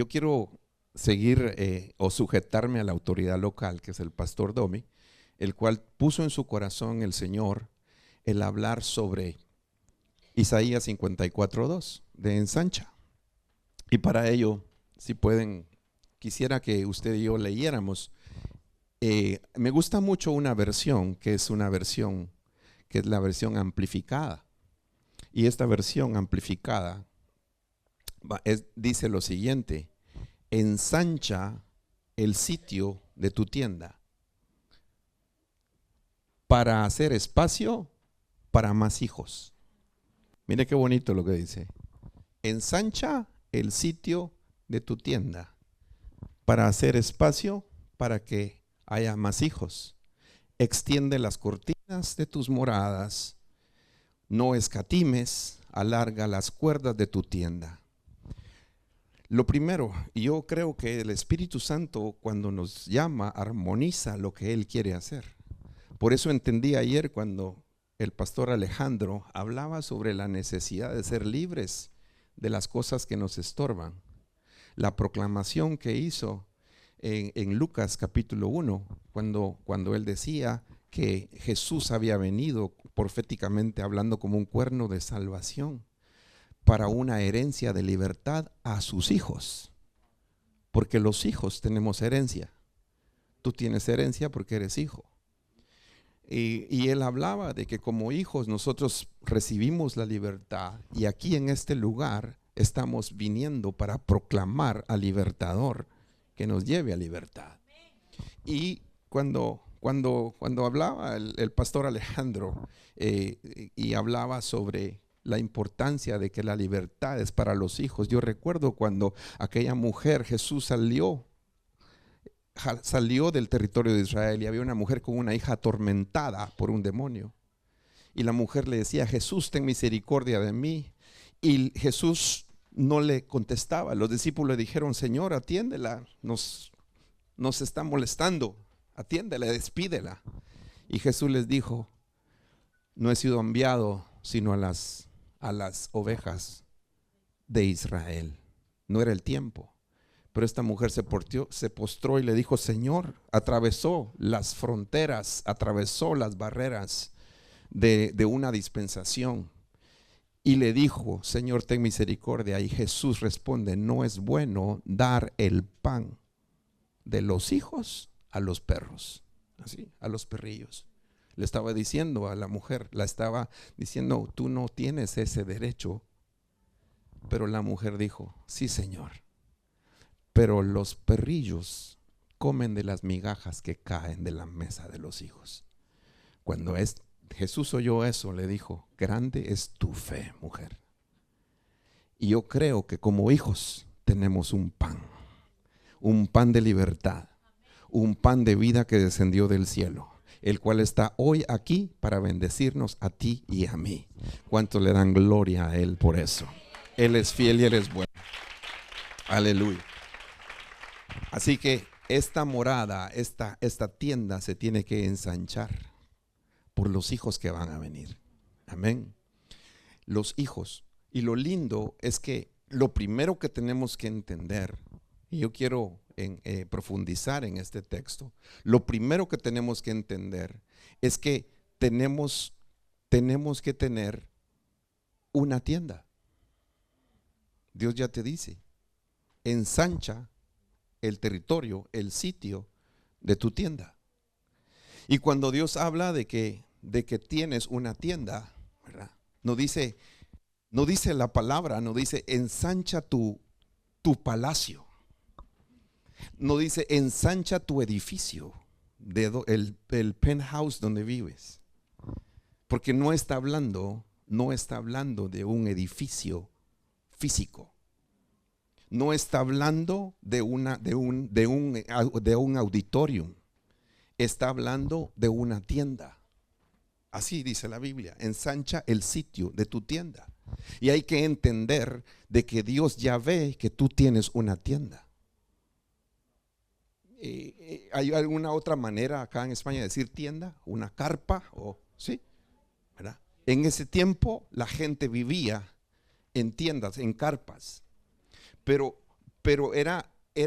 yo quiero seguir o sujetarme a la autoridad local, que es el pastor Domi, el cual puso en su corazón el Señor el hablar sobre Isaías 54:2 de ensancha. Y para ello, si pueden, quisiera que usted y yo leyéramos. Me gusta mucho una versión que es la versión amplificada. Y esta versión amplificada dice lo siguiente: ensancha el sitio de tu tienda para hacer espacio para más hijos. Mire qué bonito lo que dice. Ensancha el sitio de tu tienda para hacer espacio para que haya más hijos. Extiende las cortinas de tus moradas, no escatimes, alarga las cuerdas de tu tienda. Lo primero, yo creo que el Espíritu Santo, cuando nos llama, armoniza lo que Él quiere hacer. Por eso entendí ayer cuando el pastor Alejandro hablaba sobre la necesidad de ser libres de las cosas que nos estorban. La proclamación que hizo en Lucas capítulo 1, cuando él decía que Jesús había venido proféticamente hablando como un cuerno de salvación para una herencia de libertad a sus hijos, porque los hijos tenemos herencia. Tú tienes herencia porque eres hijo. Y él hablaba de que como hijos nosotros recibimos la libertad, y aquí en este lugar estamos viniendo para proclamar al libertador que nos lleve a libertad. Y cuando hablaba el pastor Alejandro y hablaba sobre la importancia de que la libertad es para los hijos, yo recuerdo cuando aquella mujer, Jesús salió del territorio de Israel y había una mujer con una hija atormentada por un demonio. Y la mujer le decía: Jesús, ten misericordia de mí. Y Jesús no le contestaba. Los discípulos le dijeron: Señor, atiéndela, nos está molestando, atiéndela, despídela. Y Jesús les dijo: no he sido enviado sino a las ovejas de Israel. No era el tiempo. Pero esta mujer se postró y le dijo: Señor, atravesó las fronteras, atravesó las barreras de una dispensación. Y le dijo: Señor, ten misericordia. Y Jesús responde: no es bueno dar el pan de los hijos a los perros, así, a los perrillos. Le estaba diciendo a la mujer, la estaba diciendo: tú no tienes ese derecho. Pero la mujer dijo: sí, Señor, pero los perrillos comen de las migajas que caen de la mesa de los hijos. Cuando Jesús oyó eso, le dijo: grande es tu fe, mujer. Y yo creo que como hijos tenemos un pan de libertad, un pan de vida que descendió del cielo, el cual está hoy aquí para bendecirnos a ti y a mí. ¿Cuántos le dan gloria a Él por eso? Él es fiel y Él es bueno. Aleluya. Así que esta morada, esta tienda se tiene que ensanchar por los hijos que van a venir. Amén. Los hijos. Y lo lindo es que lo primero que tenemos que entender, y yo quiero profundizar en este texto, lo primero que tenemos que entender es que tenemos que tener una tienda. Dios ya te dice: ensancha el territorio, el sitio de tu tienda. Y cuando Dios habla de que tienes una tienda, ¿verdad? No dice la palabra, no dice ensancha tu palacio, no dice ensancha tu edificio, el penthouse donde vives, porque no está hablando de un edificio físico. No está hablando de un auditorium. Está hablando de una tienda. Así dice la Biblia: ensancha el sitio de tu tienda. Y hay que entender de que Dios ya ve que tú tienes una tienda. ¿Hay alguna otra manera acá en España de decir tienda? ¿Una carpa? ¿Sí? ¿Verdad? En ese tiempo la gente vivía en tiendas, en carpas. Pero pero era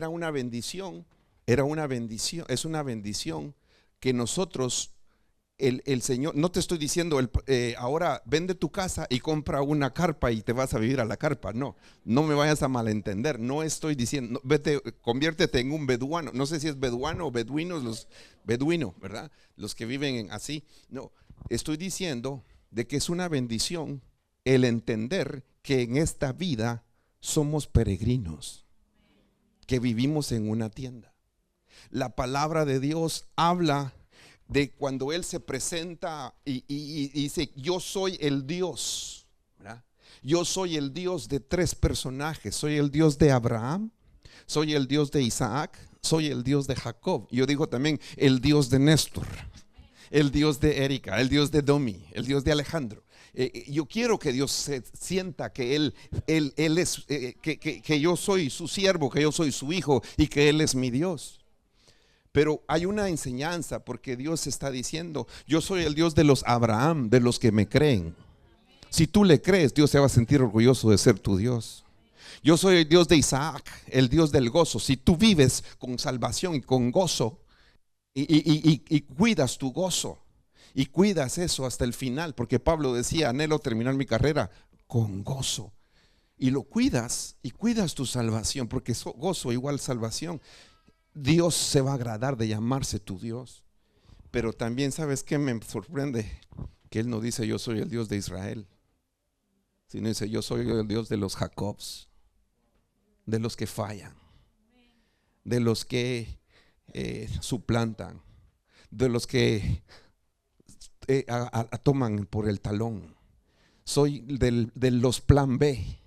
una bendición, es una bendición que nosotros, el Señor, no te estoy diciendo ahora vende tu casa y compra una carpa y te vas a vivir a la carpa, no me vayas a malentender, no estoy diciendo, vete, conviértete en un beduano, no sé si es beduano o beduinos, beduino, ¿verdad? Los que viven así, no, estoy diciendo de que es una bendición el entender que en esta vida somos peregrinos, que vivimos en una tienda. La palabra de Dios habla de cuando Él se presenta y dice: yo soy el Dios, ¿verdad? Yo soy el Dios de tres personajes. Soy el Dios de Abraham, soy el Dios de Isaac, soy el Dios de Jacob. Yo digo también el Dios de Néstor, el Dios de Erika, el Dios de Domi, el Dios de Alejandro. Yo quiero que Dios se sienta que Él es, que yo soy su siervo, que yo soy su hijo y que Él es mi Dios. Pero hay una enseñanza, porque Dios está diciendo: yo soy el Dios de los Abraham, de los que me creen. Si tú le crees, Dios se va a sentir orgulloso de ser tu Dios. Yo soy el Dios de Isaac, el Dios del gozo. Si tú vives con salvación y con gozo y cuidas tu gozo y cuidas eso hasta el final, porque Pablo decía: anhelo terminar mi carrera con gozo. Y lo cuidas y cuidas tu salvación, porque gozo igual salvación. Dios se va a agradar de llamarse tu Dios. Pero también, ¿sabes qué me sorprende? Que Él no dice: yo soy el Dios de Israel, sino dice: yo soy el Dios de los Jacobs, de los que fallan, de los que suplantan, de los que toman por el talón. Soy de los plan B,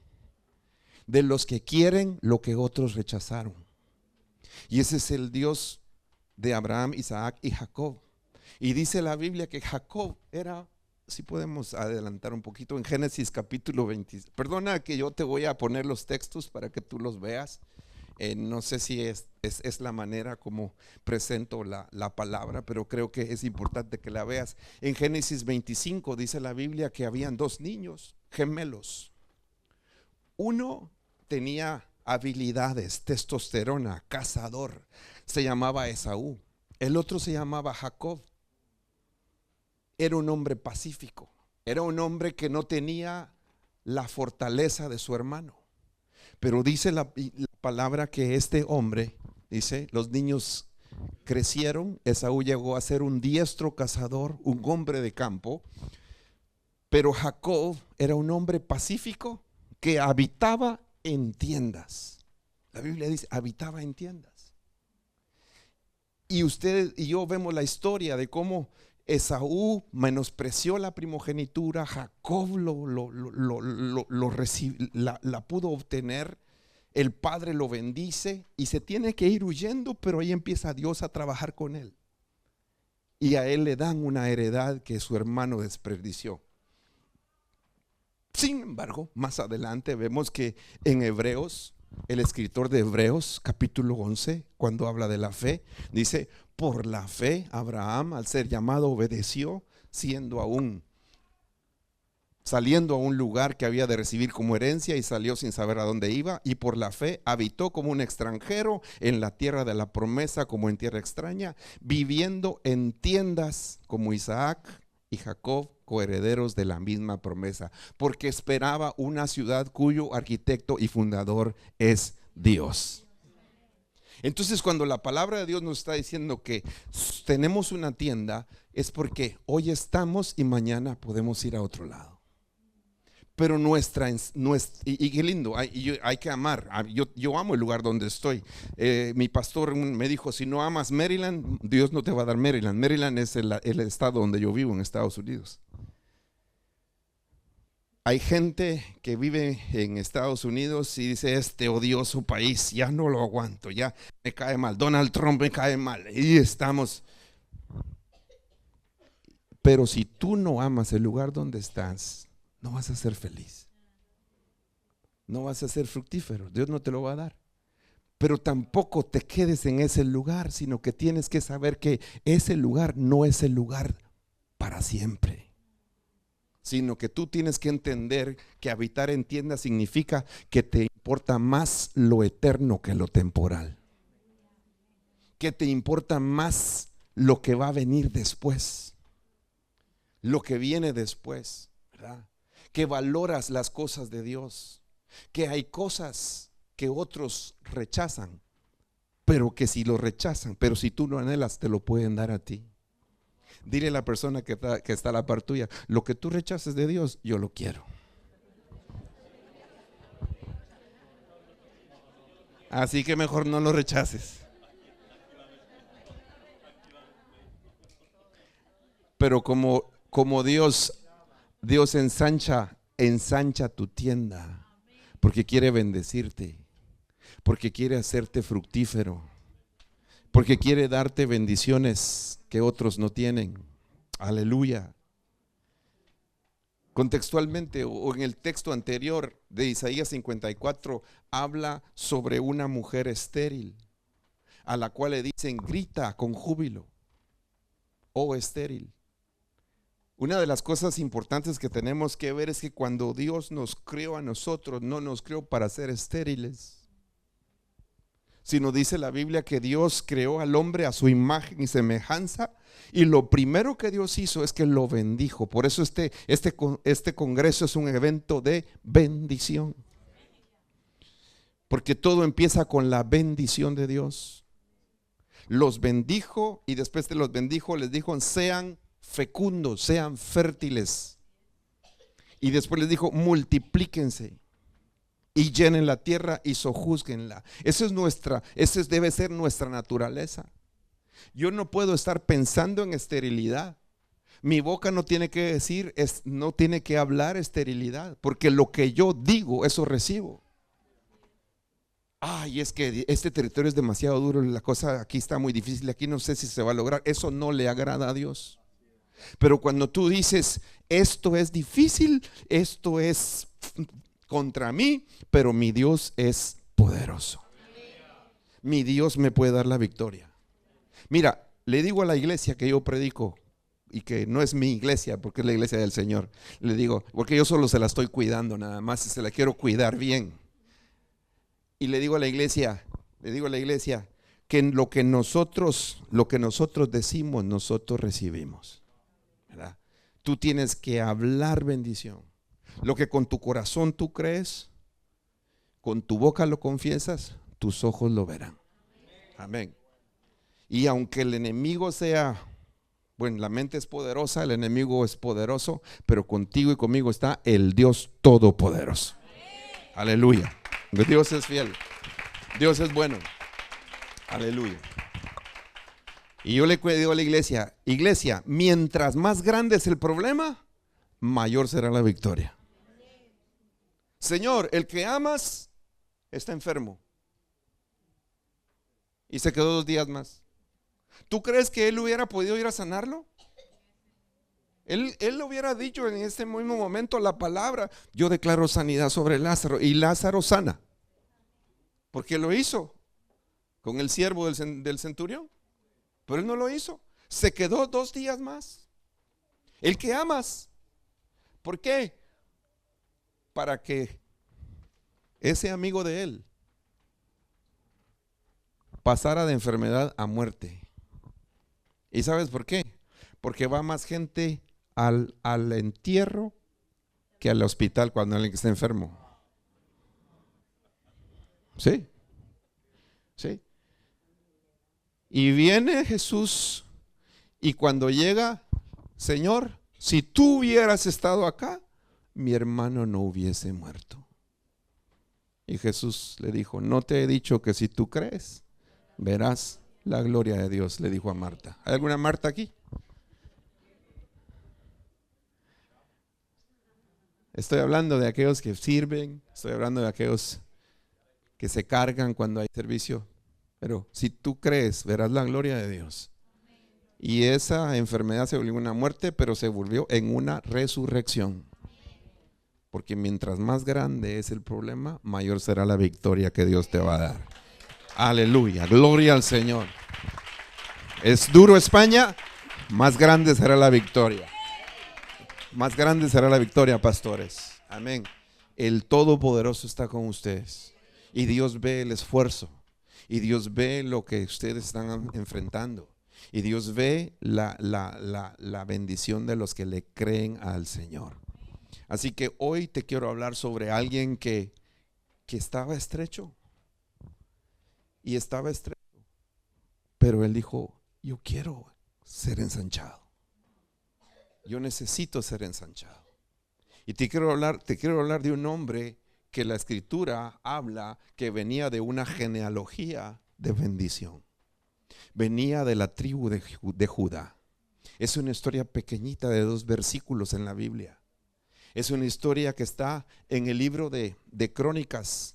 de los que quieren lo que otros rechazaron. Y ese es el Dios de Abraham, Isaac y Jacob. Y dice la Biblia que Jacob era, si podemos adelantar un poquito, en Génesis capítulo 20. Perdona que yo te voy a poner los textos para que tú los veas. No sé si es la manera como presento la palabra, pero creo que es importante que la veas. En Génesis 25 dice la Biblia que habían dos niños gemelos. Uno tenía habilidades, testosterona, cazador, se llamaba Esaú. El otro se llamaba Jacob. Era un hombre pacífico, era un hombre que no tenía la fortaleza de su hermano. Pero dice la palabra que este hombre, dice, los niños crecieron. Esaú llegó a ser un diestro cazador, un hombre de campo. Pero Jacob era un hombre pacífico que habitaba en tiendas. La Biblia dice: habitaba en tiendas. Y usted y yo vemos la historia de cómo Esaú menospreció la primogenitura, Jacob la pudo obtener, el padre lo bendice y se tiene que ir huyendo, pero ahí empieza Dios a trabajar con él. Y a él le dan una heredad que su hermano desperdició. Sin embargo, más adelante vemos que en Hebreos, el escritor de Hebreos capítulo 11, cuando habla de la fe, dice: por la fe Abraham, al ser llamado, obedeció, saliendo a un lugar que había de recibir como herencia, y salió sin saber a dónde iba, y por la fe habitó como un extranjero en la tierra de la promesa, como en tierra extraña, viviendo en tiendas como Isaac y Jacob, coherederos de la misma promesa, porque esperaba una ciudad cuyo arquitecto y fundador es Dios. Entonces, cuando la palabra de Dios nos está diciendo que tenemos una tienda, es porque hoy estamos y mañana podemos ir a otro lado. Pero y qué lindo, hay que amar. Yo amo el lugar donde estoy. Mi pastor me dijo: si no amas Maryland, Dios no te va a dar Maryland. Maryland es el estado donde yo vivo en Estados Unidos. Hay gente que vive en Estados Unidos y dice: este odioso país, ya no lo aguanto, ya me cae mal, Donald Trump me cae mal. Y estamos. Pero si tú no amas el lugar donde estás, no vas a ser feliz, no vas a ser fructífero. Dios no te lo va a dar. Pero tampoco te quedes en ese lugar, sino que tienes que saber que ese lugar no es el lugar para siempre, sino que tú tienes que entender que habitar en tiendas significa que te importa más lo eterno que lo temporal. Que te importa más lo que va a venir después, lo que viene después, ¿verdad? Que valoras las cosas de Dios, que hay cosas que otros rechazan, pero que si lo rechazan, pero si tú lo anhelas, te lo pueden dar a ti. Dile a la persona que está a la par tuya, lo que tú rechaces de Dios, yo lo quiero. Así que mejor no lo rechaces. Pero como Dios ensancha tu tienda, porque quiere bendecirte, porque quiere hacerte fructífero, porque quiere darte bendiciones que otros no tienen. Aleluya. Contextualmente o en el texto anterior de Isaías 54 habla sobre una mujer estéril a la cual le dicen grita con júbilo, oh estéril. Una de las cosas importantes que tenemos que ver es que cuando Dios nos creó a nosotros, no nos creó para ser estériles, sino dice la Biblia que Dios creó al hombre a su imagen y semejanza, y lo primero que Dios hizo es que lo bendijo. Por eso este congreso es un evento de bendición, porque todo empieza con la bendición de Dios. Los bendijo y después de los bendijo les dijo sean fecundos, sean fértiles, y después les dijo multiplíquense y llenen la tierra y sojúzguenla. Esa debe ser nuestra naturaleza. Yo no puedo estar pensando en esterilidad. Mi boca no tiene que decir, no tiene que hablar esterilidad, porque lo que yo digo, eso recibo. Ay, es que este territorio es demasiado duro, la cosa aquí está muy difícil, aquí no sé si se va a lograr. Eso no le agrada a Dios. Pero cuando tú dices, esto es difícil, esto es contra mí, pero mi Dios es poderoso. Mi Dios me puede dar la victoria. Mira, le digo a la iglesia que yo predico, y que no es mi iglesia, porque es la iglesia del Señor, le digo, porque yo solo se la estoy cuidando nada más, y se la quiero cuidar bien. Y le digo a la iglesia, que lo que nosotros decimos, nosotros recibimos, ¿verdad? Tú tienes que hablar bendición. Lo que con tu corazón tú crees, con tu boca lo confiesas, tus ojos lo verán. Amén. Y aunque el enemigo sea, bueno, la mente es poderosa, el enemigo es poderoso, pero contigo y conmigo está el Dios todopoderoso. Aleluya. Dios es fiel, Dios es bueno. Aleluya. Y yo le digo a la iglesia, mientras más grande es el problema, mayor será la victoria. Señor, el que amas está enfermo y se quedó 2 días más. ¿Tú crees que él hubiera podido ir a sanarlo? Él hubiera dicho en este mismo momento la palabra, yo declaro sanidad sobre Lázaro, y Lázaro sana, porque lo hizo con el siervo del centurión. Pero él no lo hizo, se quedó 2 días más. El que amas, ¿por qué? Para que ese amigo de él pasara de enfermedad a muerte. ¿Y sabes por qué? Porque va más gente al entierro que al hospital cuando alguien está enfermo. Sí. Y viene Jesús, y cuando llega, Señor, si tú hubieras estado acá, mi hermano no hubiese muerto. Y Jesús le dijo, no te he dicho que si tú crees, verás la gloria de Dios, le dijo a Marta. ¿Hay alguna Marta aquí? Estoy hablando de aquellos que sirven, estoy hablando de aquellos que se cargan cuando hay servicio. Pero si tú crees, verás la gloria de Dios. Y esa enfermedad se volvió una muerte, pero se volvió en una resurrección. Porque mientras más grande es el problema, mayor será la victoria que Dios te va a dar. Aleluya, gloria al Señor. Es duro España, más grande será la victoria. Más grande será la victoria, pastores. Amén. El Todopoderoso está con ustedes. Y Dios ve el esfuerzo. Y Dios ve lo que ustedes están enfrentando. Y Dios ve la bendición de los que le creen al Señor. Así que hoy te quiero hablar sobre alguien que estaba estrecho. Y estaba estrecho. Pero él dijo, yo quiero ser ensanchado. Yo necesito ser ensanchado. Y te quiero hablar de un hombre que la Escritura habla que venía de una genealogía de bendición. Venía de la tribu de Judá. Es una historia pequeñita de 2 versículos en la Biblia. Es una historia que está en el libro de Crónicas,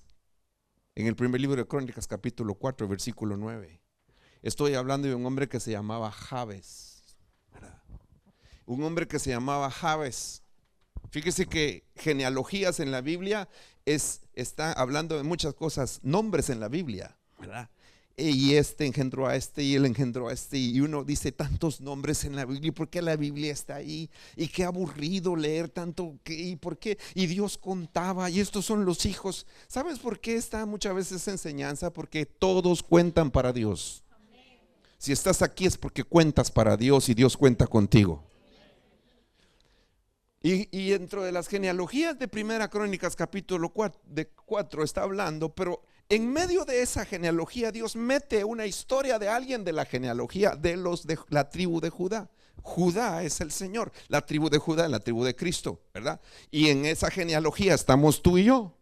en el primer libro de Crónicas, capítulo 4, versículo 9. Estoy hablando de un hombre que se llamaba Jabes. Un hombre que se llamaba Jabes. Fíjese que genealogías en la Biblia está hablando de muchas cosas, nombres en la Biblia, ¿verdad? Y este engendró a este y él engendró a este, y uno dice tantos nombres en la Biblia. ¿Por qué la Biblia está ahí? Y qué aburrido leer tanto. ¿Y por qué? Y Dios contaba, y estos son los hijos. ¿Sabes por qué está muchas veces esa enseñanza? Porque todos cuentan para Dios. Si estás aquí es porque cuentas para Dios y Dios cuenta contigo. Y dentro de las genealogías de Primera Crónicas capítulo 4 está hablando, pero en medio de esa genealogía Dios mete una historia de alguien de la genealogía de los de la tribu de Judá. Judá es el Señor, la tribu de Judá es la tribu de Cristo, ¿verdad? Y en esa genealogía estamos tú y yo.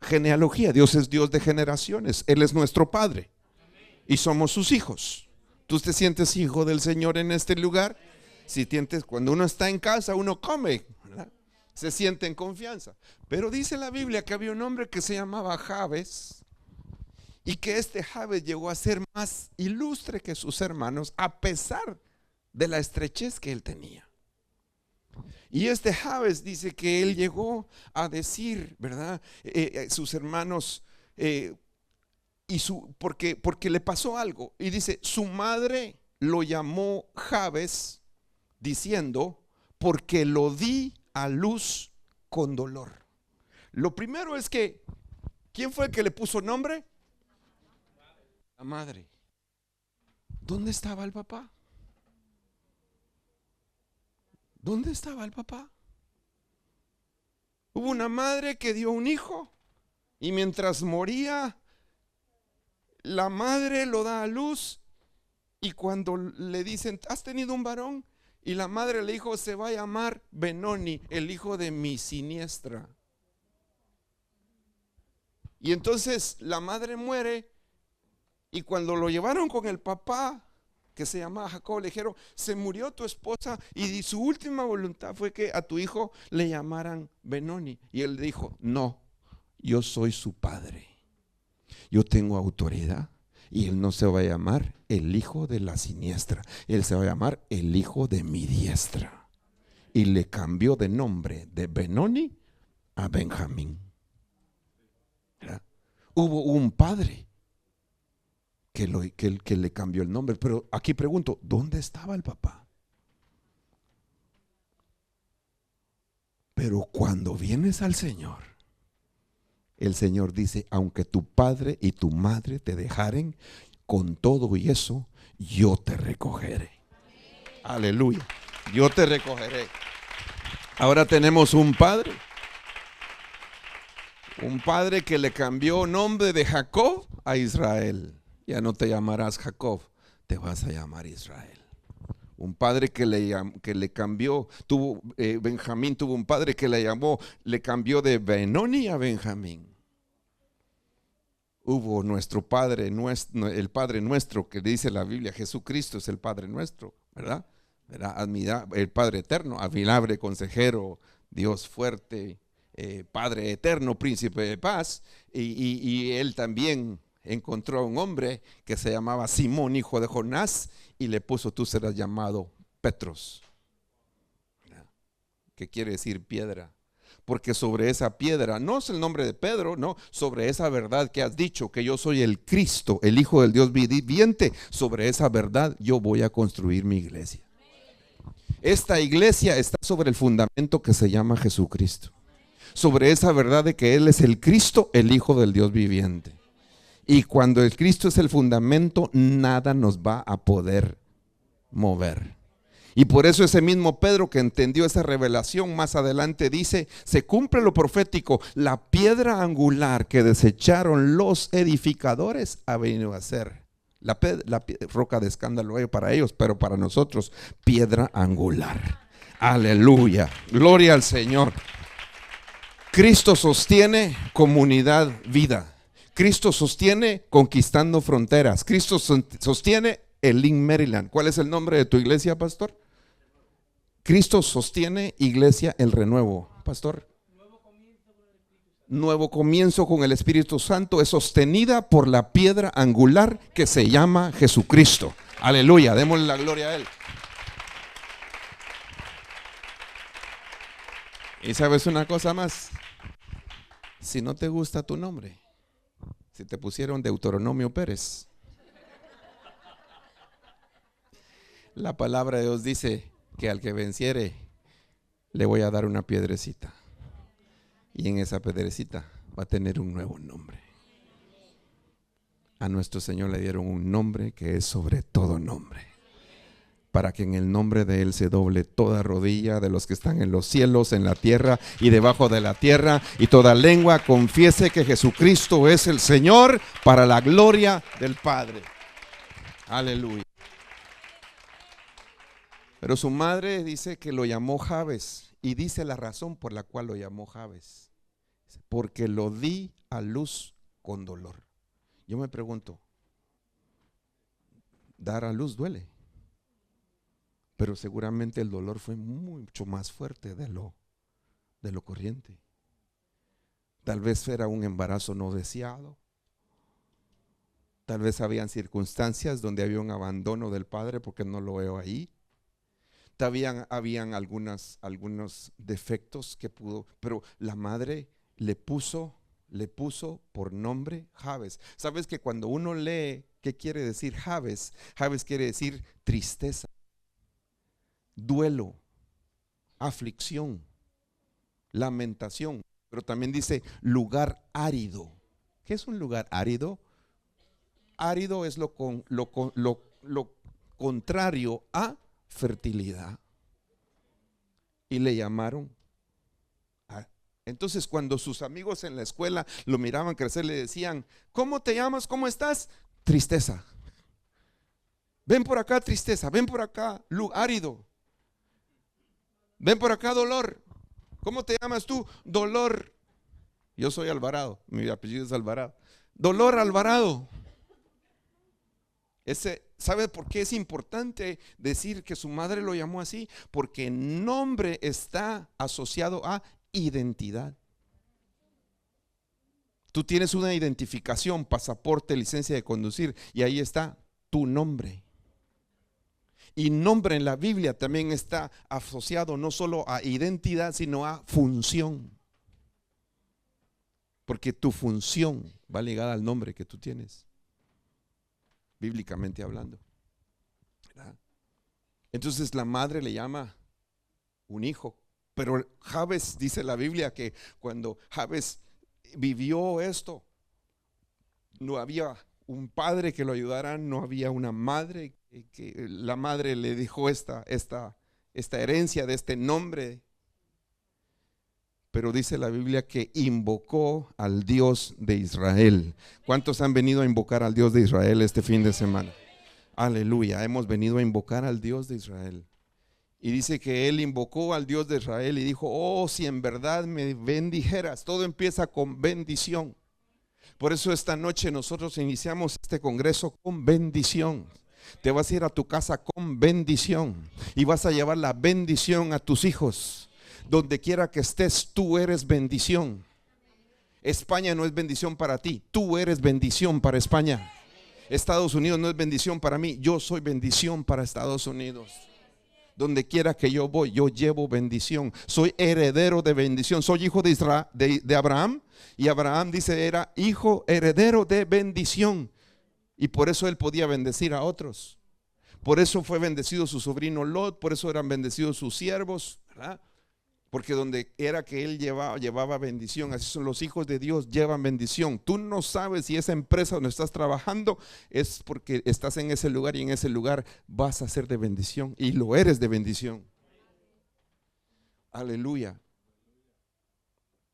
Genealogía, Dios es Dios de generaciones, Él es nuestro Padre y somos sus hijos. ¿Tú te sientes hijo del Señor en este lugar? Si sientes, cuando uno está en casa, uno come, ¿verdad? Se siente en confianza. Pero dice la Biblia que había un hombre que se llamaba Jabes, y que este Jabes llegó a ser más ilustre que sus hermanos, a pesar de la estrechez que él tenía. Y este Jabes dice que él llegó a decir, ¿verdad? Sus hermanos, porque le pasó algo. Y dice, su madre lo llamó Jabes, diciendo, porque lo di a luz con dolor. Lo primero es que, ¿quién fue el que le puso nombre? La madre. ¿Dónde estaba el papá? ¿Dónde estaba el papá? Hubo una madre que dio un hijo, y mientras moría, la madre lo da a luz, y cuando le dicen, ¿has tenido un varón? Y la madre le dijo, se va a llamar Benoni, el hijo de mi siniestra. Y entonces la madre muere, y cuando lo llevaron con el papá, que se llamaba Jacob, le dijeron, se murió tu esposa, y su última voluntad fue que a tu hijo le llamaran Benoni. Y él dijo, no, yo soy su padre, yo tengo autoridad. Y él no se va a llamar el hijo de la siniestra, él se va a llamar el hijo de mi diestra. Y le cambió de nombre de Benoni a Benjamín. ¿Verdad? Hubo un padre que le cambió el nombre. Pero aquí pregunto, ¿dónde estaba el papá? Pero cuando vienes al Señor, el Señor dice, aunque tu padre y tu madre te dejaren, con todo y eso, yo te recogeré. Aleluya, yo te recogeré. Ahora tenemos un padre que le cambió nombre de Jacob a Israel. Ya no te llamarás Jacob, te vas a llamar Israel. Un padre que le cambió, Benjamín tuvo un padre que le cambió de Benoni a Benjamín. Hubo nuestro Padre, el Padre nuestro, que dice la Biblia, Jesucristo es el Padre nuestro, ¿verdad? El Padre eterno, admirable consejero, Dios fuerte, Padre eterno, príncipe de paz. Y él también encontró a un hombre que se llamaba Simón, hijo de Jonás, y le puso, tú serás llamado Petros, que quiere decir piedra. Porque sobre esa piedra, no es el nombre de Pedro, no, sobre esa verdad que has dicho, que yo soy el Cristo, el Hijo del Dios viviente, sobre esa verdad yo voy a construir mi iglesia. Esta iglesia está sobre el fundamento que se llama Jesucristo. sobre esa verdad de que Él es el Cristo, el Hijo del Dios viviente. Y cuando el Cristo es el fundamento, nada nos va a poder mover. Y por eso ese mismo Pedro que entendió esa revelación más adelante dice, se cumple lo profético, la piedra angular que desecharon los edificadores ha venido a ser la roca de escándalo para ellos, pero para nosotros piedra angular. Aleluya, gloria al Señor. Cristo sostiene comunidad, vida. Cristo sostiene conquistando fronteras. Cristo sostiene el Lynn Maryland. ¿Cuál es el nombre de tu iglesia, pastor? Cristo sostiene Iglesia El Renuevo, pastor. Nuevo comienzo con el Espíritu Santo es sostenida por la piedra angular que se llama Jesucristo. Aleluya, démosle la gloria a Él. Y sabes una cosa más, si no te gusta tu nombre, si te pusieron Deuteronomio Pérez, la palabra de Dios dice que al que venciere le voy a dar una piedrecita, y en esa piedrecita va a tener un nuevo nombre. A nuestro Señor le dieron un nombre que es sobre todo nombre, para que en el nombre de Él se doble toda rodilla de los que están en los cielos, en la tierra y debajo de la tierra, y toda lengua confiese que Jesucristo es el Señor, para la gloria del Padre. Aleluya. Pero su madre dice que lo llamó Jabes, y dice la razón por la cual lo llamó Jabes: porque lo di a luz con dolor. Yo me pregunto, dar a luz duele, pero seguramente el dolor fue mucho más fuerte de lo corriente. Tal vez era un embarazo no deseado. Tal vez habían circunstancias donde había un abandono del padre, porque no lo veo ahí. Habían algunos defectos que pudo, pero la madre le puso por nombre Jabes. ¿Sabes que cuando uno lee qué quiere decir Jabes? Jabes quiere decir tristeza, duelo, aflicción, lamentación, pero también dice lugar árido. ¿Qué es un lugar árido? Árido es lo contrario a fertilidad. Y le llamaron. Entonces cuando sus amigos en la escuela lo miraban crecer, le decían: ¿cómo te llamas? ¿Cómo estás? Tristeza. Ven por acá, tristeza. Ven por acá, árido. Ven por acá, dolor. ¿Cómo te llamas tú? Dolor. Yo soy Alvarado, mi apellido es Alvarado. Dolor Alvarado. ¿Sabe por qué es importante decir que su madre lo llamó así? Porque nombre está asociado a identidad. Tú tienes una identificación, pasaporte, licencia de conducir, y ahí está tu nombre. Y nombre en la Biblia también está asociado no solo a identidad, sino a función. Porque tu función va ligada al nombre que tú tienes, bíblicamente hablando, ¿verdad? Entonces la madre le llama un hijo. Pero Jabes, dice la Biblia, que cuando Jabes vivió esto, no había un padre que lo ayudara, no había una madre que la madre le dijo esta herencia de este nombre. Pero dice la Biblia que invocó al Dios de Israel. ¿Cuántos han venido a invocar al Dios de Israel este fin de semana? Aleluya, hemos venido a invocar al Dios de Israel. Y dice que él invocó al Dios de Israel y dijo: oh, si en verdad me bendijeras. Todo empieza con bendición. Por eso esta noche nosotros iniciamos este congreso con bendición. Te vas a ir a tu casa con bendición y vas a llevar la bendición a tus hijos. Donde quiera que estés, tú eres bendición. España no es bendición para ti, tú eres bendición para España. Estados Unidos no es bendición para mí, yo soy bendición para Estados Unidos. Donde quiera que yo voy, yo llevo bendición. Soy heredero de bendición. Soy hijo de Abraham. Y Abraham, dice, era hijo heredero de bendición. Y por eso él podía bendecir a otros. Por eso fue bendecido su sobrino Lot. Por eso eran bendecidos sus siervos, ¿verdad? Porque donde era que él llevaba bendición. Así son los hijos de Dios, llevan bendición. Tú no sabes si esa empresa donde estás trabajando es porque estás en ese lugar, y en ese lugar vas a ser de bendición, y lo eres de bendición. Aleluya.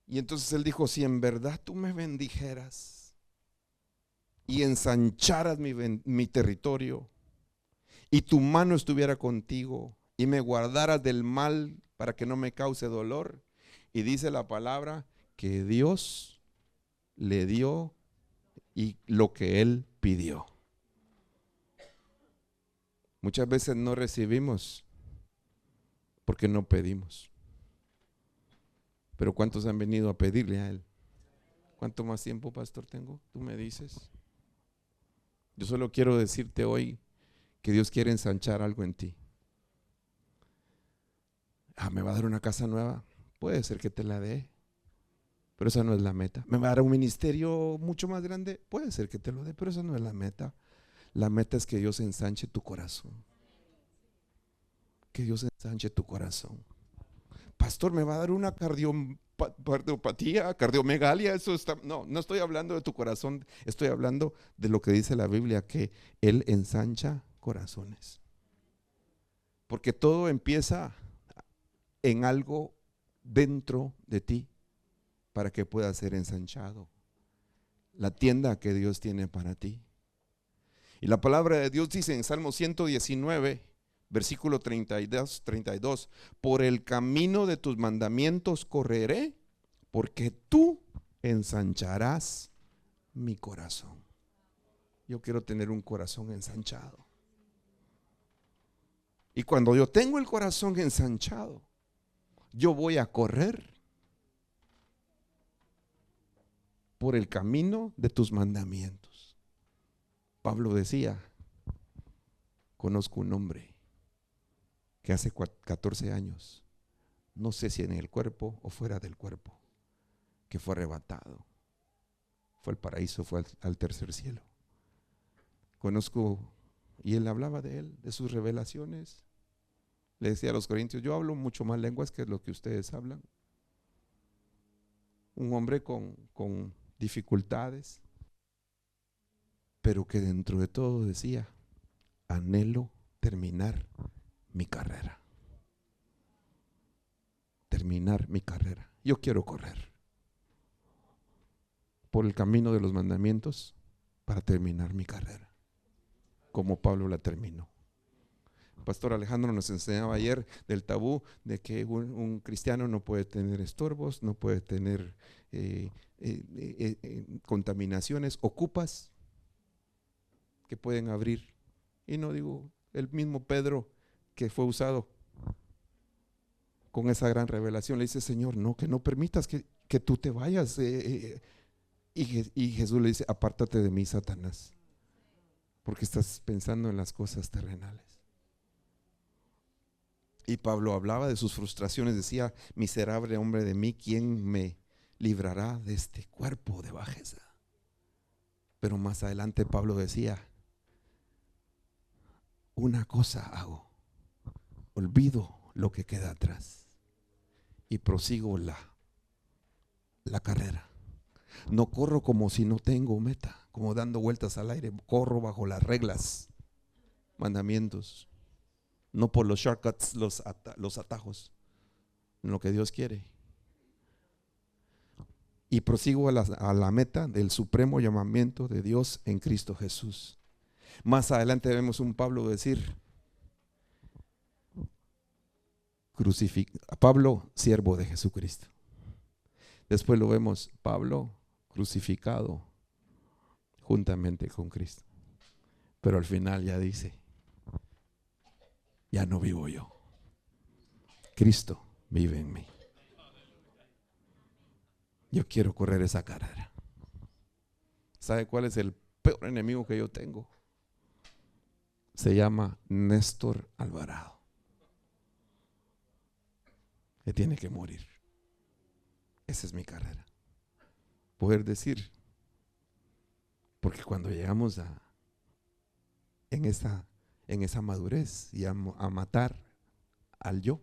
Y entonces él dijo: si en verdad tú me bendijeras y ensancharas mi territorio, y tu mano estuviera contigo, y me guardaras del mal para que no me cause dolor. Y dice la palabra que Dios le dio y lo que él pidió. Muchas veces no recibimos porque no pedimos. Pero ¿cuántos han venido a pedirle a él? ¿Cuánto más tiempo, pastor, tengo? Tú me dices. Yo solo quiero decirte hoy que Dios quiere ensanchar algo en ti. ¿Me va a dar una casa nueva? Puede ser que te la dé, pero esa no es la meta. ¿Me va a dar un ministerio mucho más grande? Puede ser que te lo dé, pero esa no es la meta. La meta es que Dios ensanche tu corazón. Que Dios ensanche tu corazón. Pastor, ¿me va a dar una cardiopatía, cardiomegalia? Eso está. No, no estoy hablando de tu corazón. Estoy hablando de lo que dice la Biblia, que Él ensancha corazones. Porque todo empieza en algo dentro de ti para que pueda ser ensanchado. La tienda que Dios tiene para ti. Y la palabra de Dios dice en Salmo 119, versículo 32: por el camino de tus mandamientos correré, porque tú ensancharás mi corazón. Yo quiero tener un corazón ensanchado. Y cuando yo tengo el corazón ensanchado, yo voy a correr por el camino de tus mandamientos. Pablo decía: conozco un hombre que hace 14 años, no sé si en el cuerpo o fuera del cuerpo, que fue arrebatado, fue al paraíso, fue al tercer cielo. Conozco, y él hablaba de él, de sus revelaciones. Le decía a los corintios: yo hablo mucho más lenguas que lo que ustedes hablan. Un hombre con dificultades, pero que dentro de todo decía: anhelo terminar mi carrera. Terminar mi carrera. Yo quiero correr por el camino de los mandamientos para terminar mi carrera, como Pablo la terminó. Pastor Alejandro nos enseñaba ayer del tabú de que un cristiano no puede tener estorbos, no puede tener contaminaciones, ocupas que pueden abrir. Y no digo, el mismo Pedro que fue usado con esa gran revelación, le dice: Señor, no, que no permitas que tú te vayas. Y Jesús le dice: apártate de mí, Satanás, porque estás pensando en las cosas terrenales. Y Pablo hablaba de sus frustraciones, decía: miserable hombre de mí, ¿quién me librará de este cuerpo de bajeza? Pero más adelante Pablo decía: una cosa hago, olvido lo que queda atrás y prosigo la carrera. No corro como si no tengo meta, como dando vueltas al aire. Corro bajo las reglas, mandamientos, no por los shortcuts, los atajos, en lo que Dios quiere. Y prosigo a la meta del supremo llamamiento de Dios en Cristo Jesús. Más adelante vemos un Pablo decir: Pablo, siervo de Jesucristo. Después lo vemos: Pablo, crucificado juntamente con Cristo. Pero al final ya dice: ya no vivo yo, Cristo vive en mí. Yo quiero correr esa carrera. ¿Sabe cuál es el peor enemigo que yo tengo? Se llama Néstor Alvarado, que tiene que morir. Esa es mi carrera. Poder decir, porque cuando llegamos en esa madurez y a matar al yo,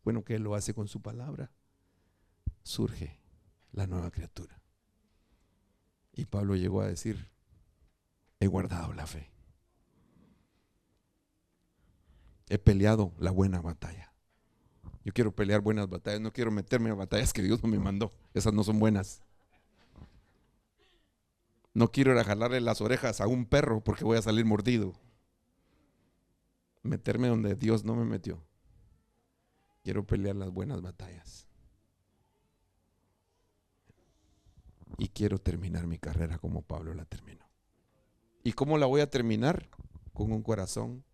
bueno, que Él lo hace con su palabra, surge la nueva criatura. Y Pablo llegó a decir: he guardado la fe, he peleado la buena batalla. Yo quiero pelear buenas batallas, no quiero meterme a batallas que Dios no me mandó. Esas no son buenas. No quiero ir a jalarle las orejas a un perro porque voy a salir mordido. Meterme donde Dios no me metió. Quiero pelear las buenas batallas. Y quiero terminar mi carrera como Pablo la terminó. ¿Y cómo la voy a terminar? Con un corazón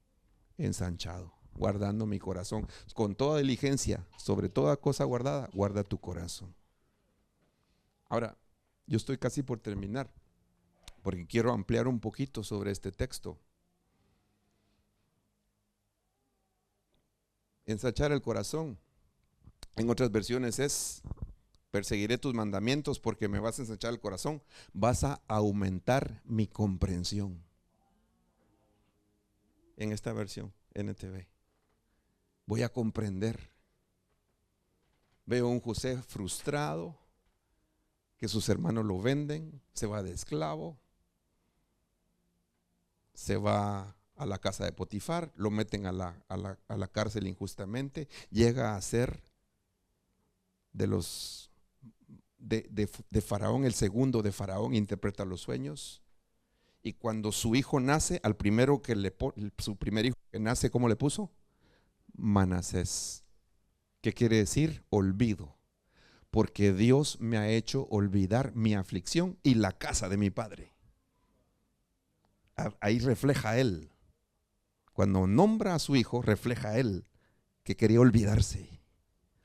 ensanchado, guardando mi corazón con toda diligencia, sobre toda cosa guardada, guarda tu corazón. Ahora, yo estoy casi por terminar, porque quiero ampliar un poquito sobre este texto. Ensanchar el corazón, en otras versiones es: perseguiré tus mandamientos porque me vas a ensanchar el corazón. Vas a aumentar mi comprensión. En esta versión, NTV, voy a comprender. Veo a un José frustrado, que sus hermanos lo venden, se va de esclavo, se va a la casa de Potifar, lo meten a la cárcel injustamente, llega a ser de Faraón, el segundo de Faraón, interpreta los sueños. Y cuando su hijo nace, al primero su primer hijo que nace, ¿cómo le puso? Manasés. ¿Qué quiere decir? Olvido. Porque Dios me ha hecho olvidar mi aflicción y la casa de mi padre. Ahí refleja él. Cuando nombra a su hijo, refleja él que quería olvidarse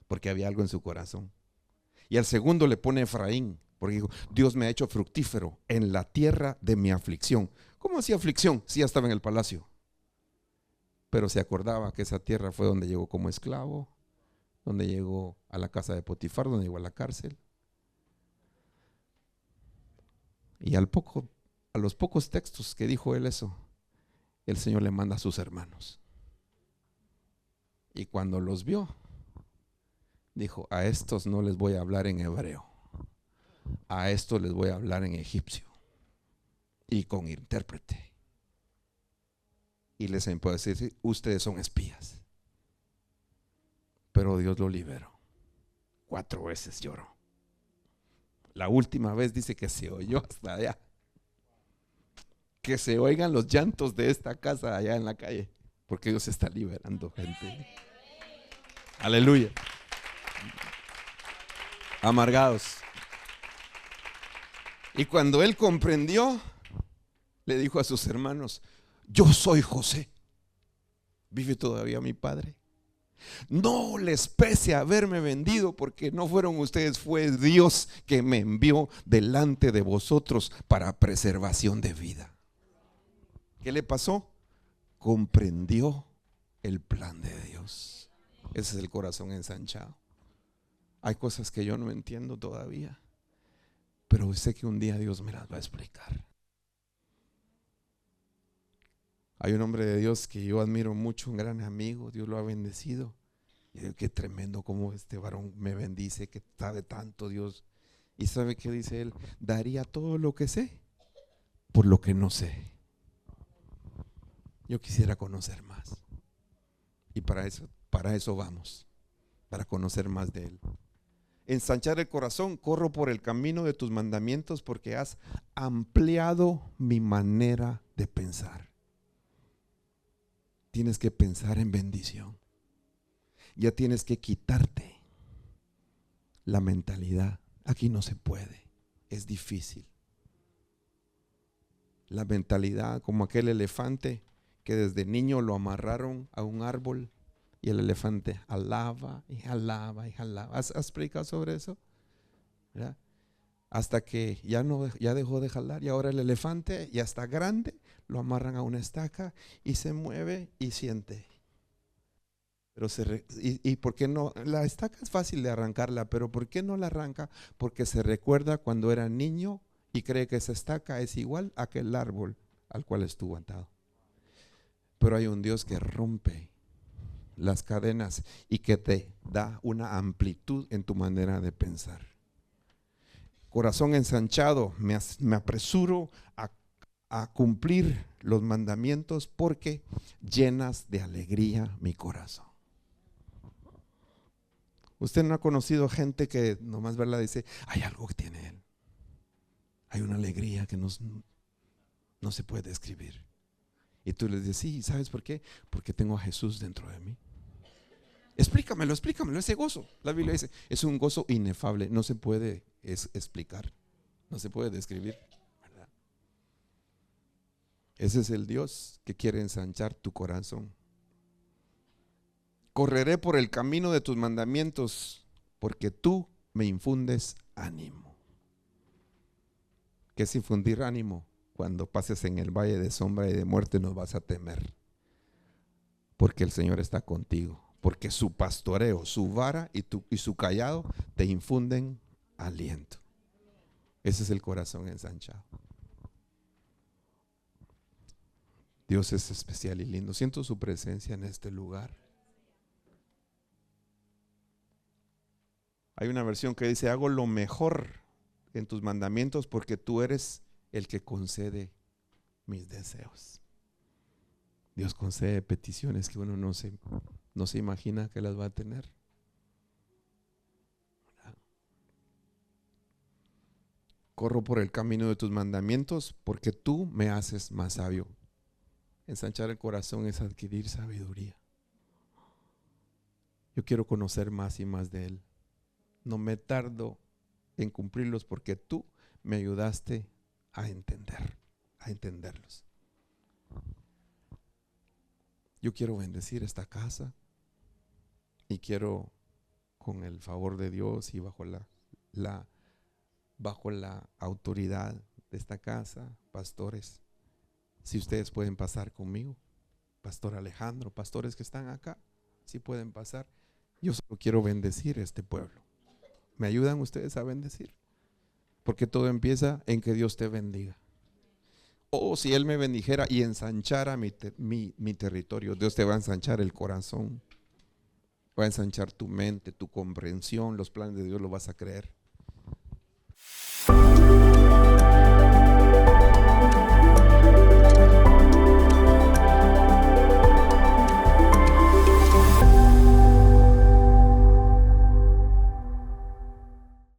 porque había algo en su corazón. Y al segundo le pone Efraín, porque dijo: Dios me ha hecho fructífero en la tierra de mi aflicción. ¿Cómo hacía aflicción? Sí, ya estaba en el palacio, pero se acordaba que esa tierra fue donde llegó como esclavo, donde llegó a la casa de Potifar, donde llegó a la cárcel. Y a los pocos textos que dijo él eso, el Señor le manda a sus hermanos. Y cuando los vio, dijo: a estos no les voy a hablar en hebreo, a estos les voy a hablar en egipcio y con intérprete. Y les empezó a decir: ustedes son espías. Pero Dios lo liberó. 4 veces lloró. La última vez dice que se oyó hasta allá. Que se oigan los llantos de esta casa allá en la calle, porque Dios está liberando gente. Aleluya. Amargados. Y cuando él comprendió, le dijo a sus hermanos: yo soy José. ¿Vive todavía mi padre? No les pese haberme vendido, porque no fueron ustedes, fue Dios que me envió delante de vosotros para preservación de vida. ¿Qué le pasó? Comprendió el plan de Dios. Ese es el corazón ensanchado. Hay cosas que yo no entiendo todavía, pero sé que un día Dios me las va a explicar. Hay un hombre de Dios que yo admiro mucho, un gran amigo, Dios lo ha bendecido. Y digo: qué tremendo como este varón me bendice, que sabe tanto Dios. Y sabe que dice él: daría todo lo que sé por lo que no sé. Yo quisiera conocer más. Y para eso vamos, para conocer más de él. Ensanchar el corazón: corro por el camino de tus mandamientos porque has ampliado mi manera de pensar. Tienes que pensar en bendición. Ya tienes que quitarte la mentalidad: aquí no se puede, es difícil. La mentalidad como aquel elefante que desde niño lo amarraron a un árbol y el elefante jalaba y jalaba y jalaba. ¿Has predicado sobre eso? ¿Verdad? Hasta que ya dejó de jalar, y ahora el elefante ya está grande, lo amarran a una estaca y se mueve y siente. Pero ¿y por qué no? La estaca es fácil de arrancarla, pero ¿por qué no la arranca? Porque se recuerda cuando era niño y cree que esa estaca es igual a aquel árbol al cual estuvo atado. Pero hay un Dios que rompe las cadenas y que te da una amplitud en tu manera de pensar. Corazón ensanchado, me apresuro a cumplir los mandamientos porque llenas de alegría mi corazón. Usted no ha conocido gente que nomás verla dice, hay algo que tiene él. Hay una alegría que no se puede describir. Y tú les dices, sí, ¿sabes por qué? Porque tengo a Jesús dentro de mí. Explícamelo, ese gozo. La Biblia dice, es un gozo inefable, no se puede explicar, no se puede describir, ¿verdad? Ese es el Dios que quiere ensanchar tu corazón. Correré por el camino de tus mandamientos, porque tú me infundes ánimo. ¿Qué es infundir ánimo? Cuando pases en el valle de sombra y de muerte no vas a temer, porque el Señor está contigo, porque su pastoreo, su vara y su cayado te infunden aliento. Ese es el corazón ensanchado. Dios es especial y lindo. Siento su presencia en este lugar. Hay una versión que dice, hago lo mejor en tus mandamientos porque tú eres el que concede mis deseos. Dios concede peticiones que uno no se imagina que las va a tener. Corro por el camino de tus mandamientos porque tú me haces más sabio. Ensanchar el corazón es adquirir sabiduría. Yo quiero conocer más y más de Él. No me tardo en cumplirlos porque tú me ayudaste a entenderlos. Yo quiero bendecir esta casa y quiero, con el favor de Dios y bajo la autoridad de esta casa, pastores, si ustedes pueden pasar conmigo, Pastor Alejandro, pastores que están acá, si pueden pasar. Yo solo quiero bendecir este pueblo. ¿Me ayudan ustedes a bendecir? Porque todo empieza en que Dios te bendiga. Oh, si Él me bendijera y ensanchara mi territorio, Dios te va a ensanchar el corazón, va a ensanchar tu mente, tu comprensión, los planes de Dios lo vas a creer.